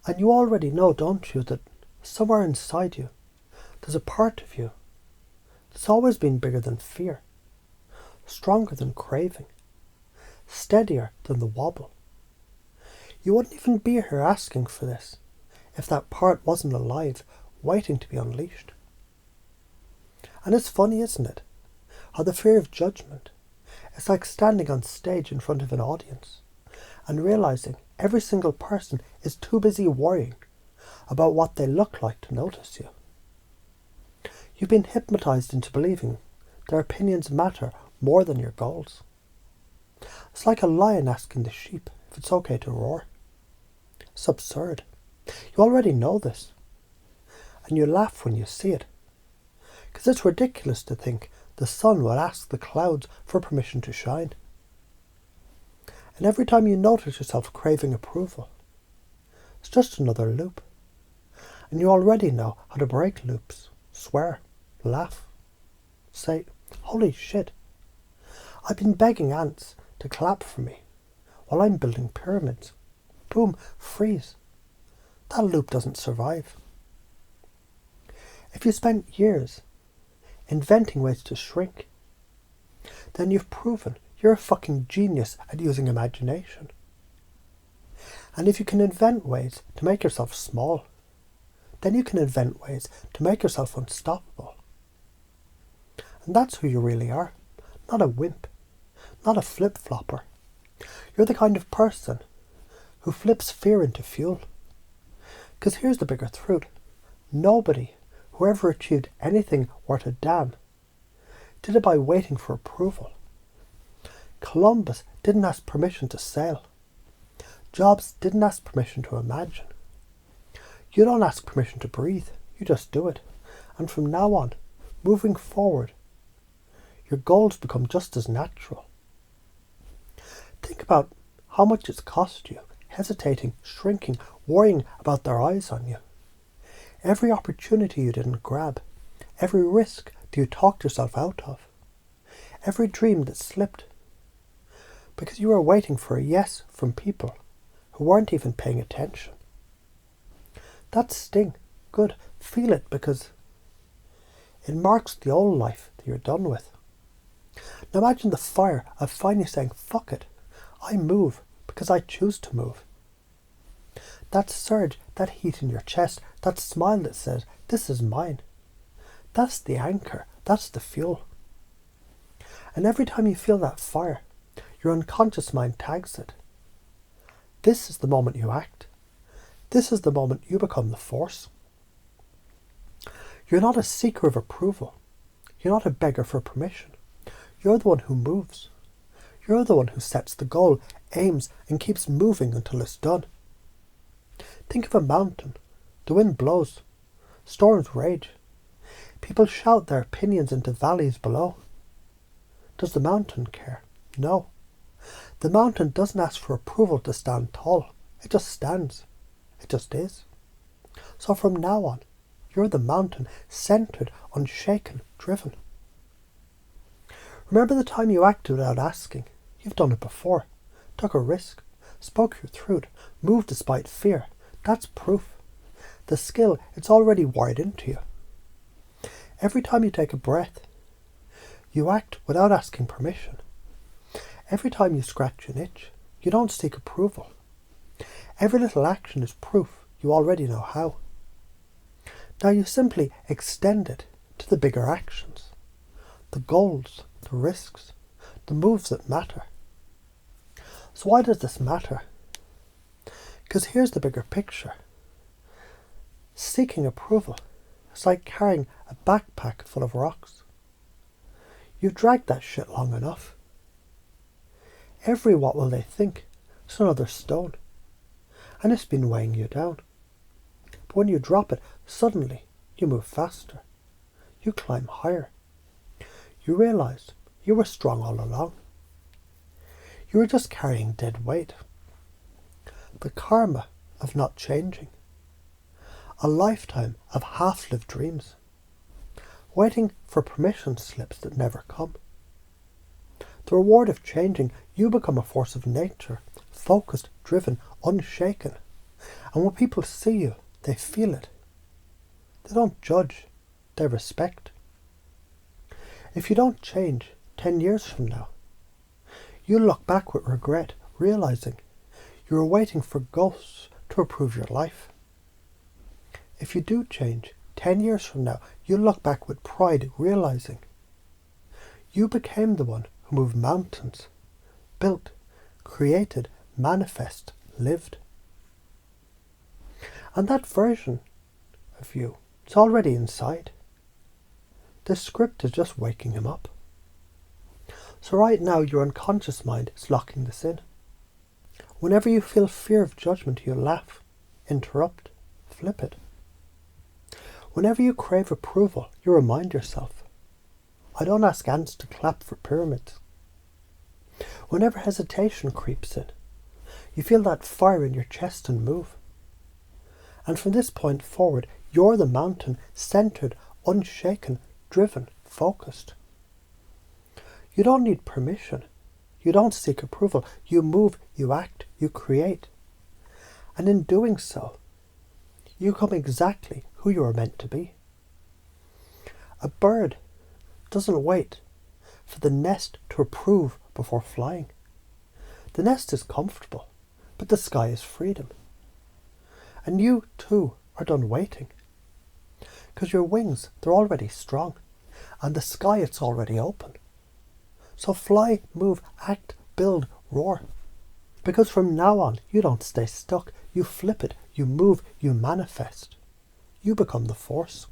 And you already know, don't you, that somewhere inside you, there's a part of you that's always been bigger than fear, stronger than craving, steadier than the wobble. You wouldn't even be here asking for this if that part wasn't alive, waiting to be unleashed. And it's funny, isn't it, how the fear of judgment is like standing on stage in front of an audience and realising every single person is too busy worrying about what they look like to notice you. You've been hypnotised into believing their opinions matter more than your goals. It's like a lion asking the sheep if it's okay to roar. It's absurd. You already know this. And you laugh when you see it. Because it's ridiculous to think the sun will ask the clouds for permission to shine. And every time you notice yourself craving approval, it's just another loop. And you already know how to break loops, swear, laugh, say, holy shit, I've been begging ants to clap for me while I'm building pyramids. Boom, freeze. That loop doesn't survive. If you spent years inventing ways to shrink, then you've proven you're a fucking genius at using imagination. And if you can invent ways to make yourself small, then you can invent ways to make yourself unstoppable. And that's who you really are. Not a wimp. Not a flip-flopper. You're the kind of person who flips fear into fuel. Because here's the bigger truth. Nobody who ever achieved anything worth a damn did it by waiting for approval. Columbus didn't ask permission to sail. Jobs didn't ask permission to imagine. You don't ask permission to breathe, you just do it. And from now on, moving forward, your goals become just as natural. Think about how much it's cost you, hesitating, shrinking, worrying about their eyes on you. Every opportunity you didn't grab, every risk that you talked yourself out of, every dream that slipped, because you were waiting for a yes from people who weren't even paying attention. That sting, good, feel it, because it marks the old life that you're done with. Now imagine the fire of finally saying, fuck it, I move because I choose to move. That surge, that heat in your chest, that smile that says, this is mine. That's the anchor, that's the fuel. And every time you feel that fire, your unconscious mind tags it. This is the moment you act. This is the moment you become the force. You're not a seeker of approval. You're not a beggar for permission. You're the one who moves. You're the one who sets the goal, aims, and keeps moving until it's done. Think of a mountain. The wind blows. Storms rage. People shout their opinions into valleys below. Does the mountain care? No. The mountain doesn't ask for approval to stand tall. It just stands. It just is. So from now on, you're the mountain, centered, unshaken, driven. Remember the time you acted without asking. You've done it before. Took a risk. Spoke your truth. Moved despite fear. That's proof. The skill, it's already wired into you. Every time you take a breath, you act without asking permission. Every time you scratch an itch, you don't seek approval. Every little action is proof you already know how. Now you simply extend it to the bigger actions, the goals, the risks, the moves that matter. So why does this matter? Because here's the bigger picture. Seeking approval is like carrying a backpack full of rocks. You've dragged that shit long enough. Every what will they think is another stone, and it's been weighing you down. But when you drop it, suddenly you move faster. You climb higher. You realise you were strong all along. You were just carrying dead weight. The karma of not changing. A lifetime of half-lived dreams. Waiting for permission slips that never come. The reward of changing, you become a force of nature, focused, driven, unshaken. And when people see you, they feel it. They don't judge, they respect. If you don't change 10 years from now, you'll look back with regret, realising you were waiting for ghosts to approve your life. If you do change 10 years from now, you'll look back with pride, realising you became the one who moved mountains, built, created, manifest, lived. And that version of you, it's already inside. The script is just waking him up. So right now your unconscious mind is locking this in. Whenever you feel fear of judgment, you laugh, interrupt, flip it. Whenever you crave approval, you remind yourself, I don't ask ants to clap for pyramids. Whenever hesitation creeps in, you feel that fire in your chest and move. And from this point forward, you're the mountain, centered, unshaken, driven, focused. You don't need permission. You don't seek approval. You move, you act, you create. And in doing so, you become exactly who you are meant to be. A bird doesn't wait for the nest to approve before flying. The nest is comfortable, but the sky is freedom. And you too are done waiting. Because your wings, they're already strong. And the sky, it's already open. So fly, move, act, build, roar. Because from now on, you don't stay stuck. You flip it, you move, you manifest. You become the force.